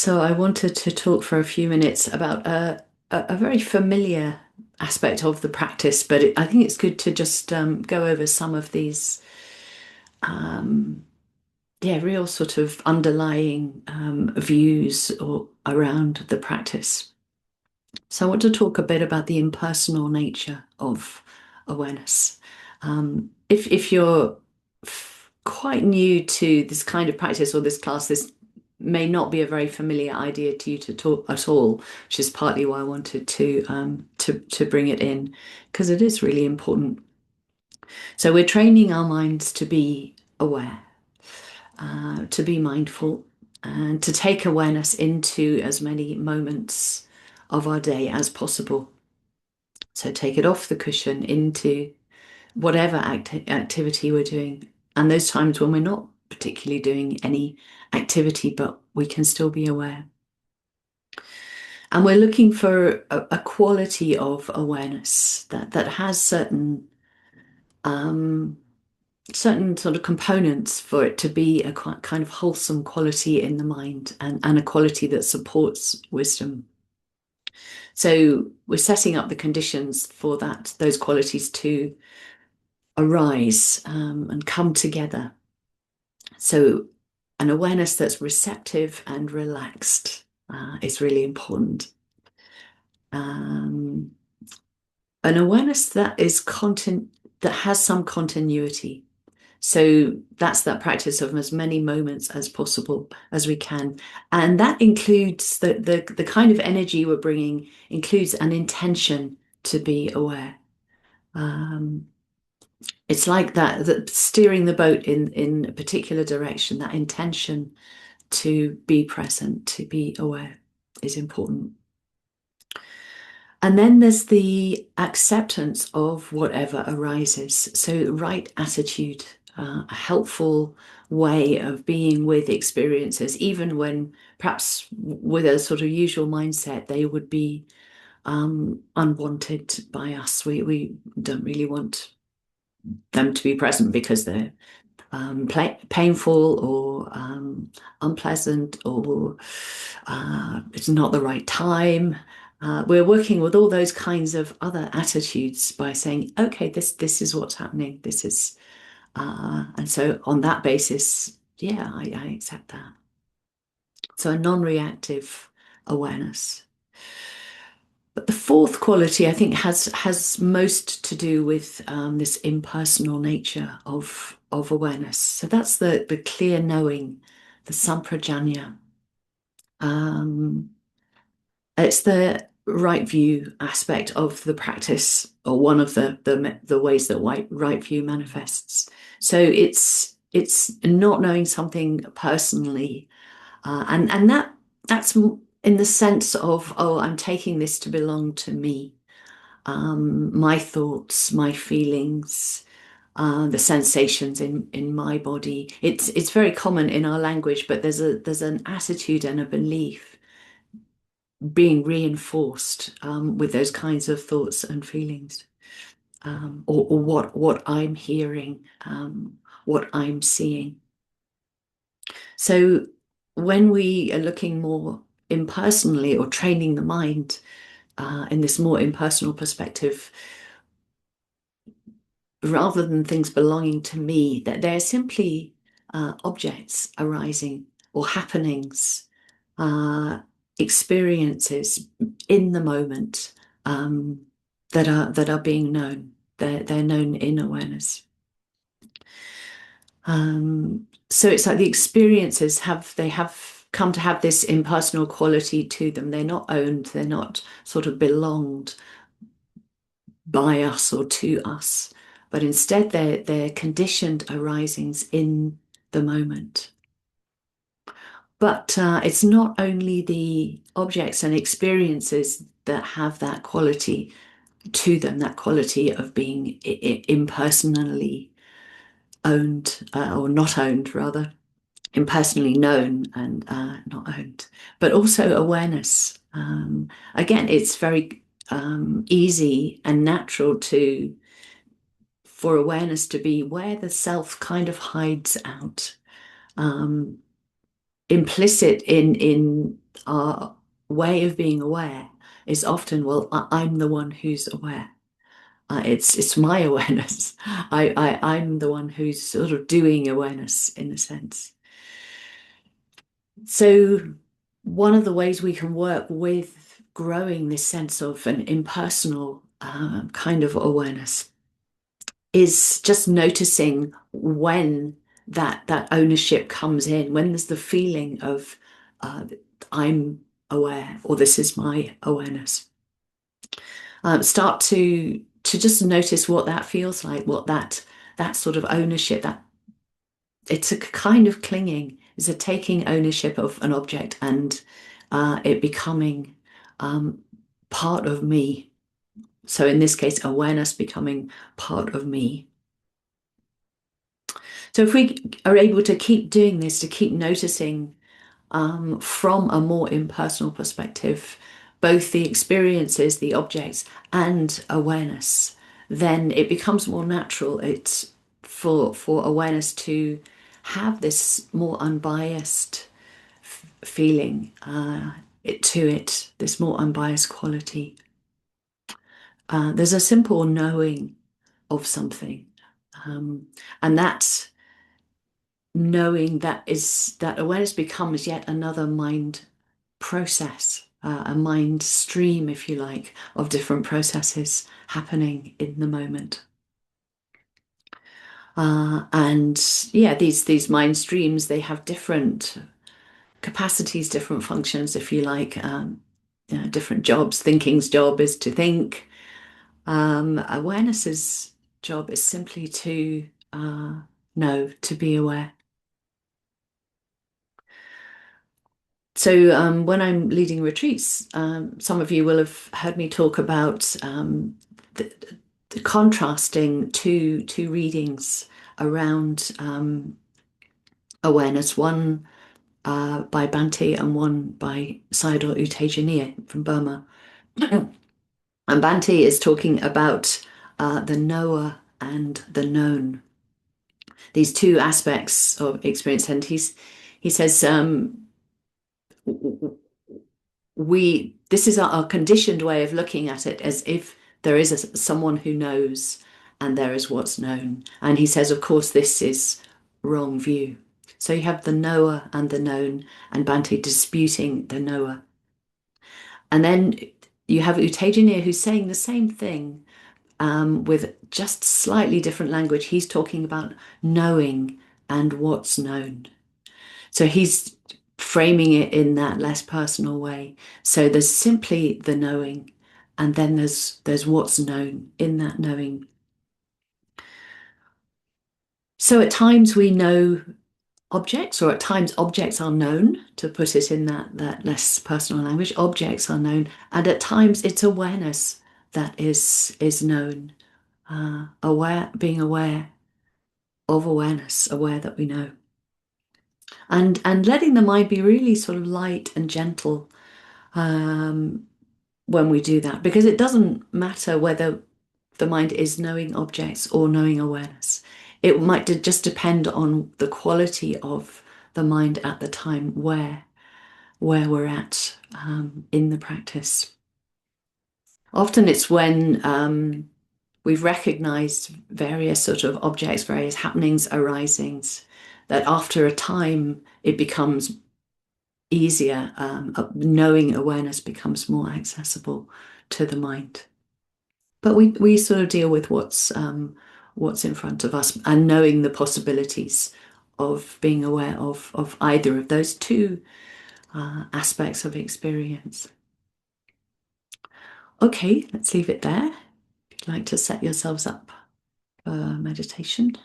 So I wanted to talk for a few minutes about a very familiar aspect of the practice, but I think it's good to just go over some of these, um, real sort of underlying views or around the practice. So I want to talk a bit about the impersonal nature of awareness. If you're quite new to this kind of practice or this class, this may not be a very familiar idea to you to talk at all, which is partly why I wanted to bring it in because it is really important. So we're training our minds to be aware, to be mindful, and to take awareness into as many moments of our day as possible. So take it off the cushion into whatever activity we're doing. And those times when we're not particularly doing any activity, but we can still be aware. And we're looking for a quality of awareness that has um, certain sort of components for it to be a kind of wholesome quality in the mind and a quality that supports wisdom. So we're setting up the conditions for those qualities to arise and come together. So an awareness that's receptive and relaxed is really important. Um, an awareness that is content that has some continuity. So that's that practice of as many moments as possible as we can. And that includes the kind of energy we're bringing includes an intention to be aware. Um, it's like that steering the boat in a particular direction, that intention to be present, to be aware is important. And then there's the acceptance of whatever arises. So, right attitude, a helpful way of being with experiences, even when perhaps with a sort of usual mindset, they would be unwanted by us. We don't really want them to be present because they're painful or unpleasant or it's not the right time. We're working with all those kinds of other attitudes by saying, okay, this is what's happening. This is, and so on that basis, yeah, I accept that. So a non-reactive awareness. But the fourth quality, I think, has most to do with this impersonal nature of awareness. So that's the clear knowing, the samprajanya. Um, it's the right view aspect of the practice, or one of the ways that right view manifests. So it's not knowing something personally, and that's in the sense of, oh, I'm taking this to belong to me, my thoughts, my feelings, the sensations in my body. It's very common in our language, but there's an attitude and a belief being reinforced with those kinds of thoughts and feelings, or what I'm hearing, what I'm seeing. So when we are looking more impersonally or training the mind in this more impersonal perspective, rather than things belonging to me, that they're simply objects arising or happenings, uh, experiences in the moment that are being known. They're known in awareness. So it's like the experiences have come to have this impersonal quality to them. They're not owned, they're not sort of belonged by us or to us, but instead they're conditioned arisings in the moment. But it's not only the objects and experiences that have that quality to them, that quality of being impersonally owned, or not owned, rather, impersonally known and not owned, but also awareness. Again, it's very easy and natural to for awareness to be where the self kind of hides out. Um, implicit in our way of being aware is often, well, I'm the one who's aware. It's my awareness. I'm the one who's sort of doing awareness in a sense. So one of the ways we can work with growing this sense of an impersonal kind of awareness is just noticing when that ownership comes in, when there's the feeling of uh, I'm aware or this is my awareness. Start to just notice what that feels like, what that sort of ownership, that it's a kind of clinging, it's a taking ownership of an object and it becoming um, part of me. So in this case, awareness becoming part of me. So if we are able to keep doing this, to keep noticing from a more impersonal perspective, both the experiences, the objects, and awareness, then it becomes more natural. It's for awareness to have this more unbiased feeling to it, this more unbiased quality. There's a simple knowing of something, um, and that knowing that awareness becomes yet another mind process, a mind stream, if you like, of different processes happening in the moment. And yeah, these mind streams, they have different capacities, different functions, if you like, different jobs. Thinking's job is to think. Awareness's job is simply to know, to be aware. So when I'm leading retreats, some of you will have heard me talk about the, the contrasting two readings around awareness, one by Bhante and one by Sayadaw U Tejaniya from Burma. And Bhante is talking about the knower and the known, these two aspects of experience. And he says, we this is our conditioned way of looking at it as if there is someone who knows and there is what's known. And he says, of course, this is wrong view. So you have the knower and the known, and Bhante disputing the knower. And then you have U Tejaniya who's saying the same thing with just slightly different language. He's talking about knowing and what's known. So he's framing it in that less personal way. So there's simply the knowing, and then there's what's known in that knowing. So at times we know objects, or at times objects are known, to put it in that less personal language. Objects are known, and at times it's awareness that is known. Being aware of awareness, aware that we know. And letting the mind be really sort of light and gentle um, when we do that, because it doesn't matter whether the mind is knowing objects or knowing awareness. It might just depend on the quality of the mind at the time where we're at in the practice. Often it's when we've recognized various sort of objects, various happenings, arisings, that after a time it becomes easier. Knowing awareness becomes more accessible to the mind. But we sort of deal with what's in front of us and knowing the possibilities of being aware of either of those two aspects of experience. Okay, let's leave it there. If you'd like to set yourselves up for meditation.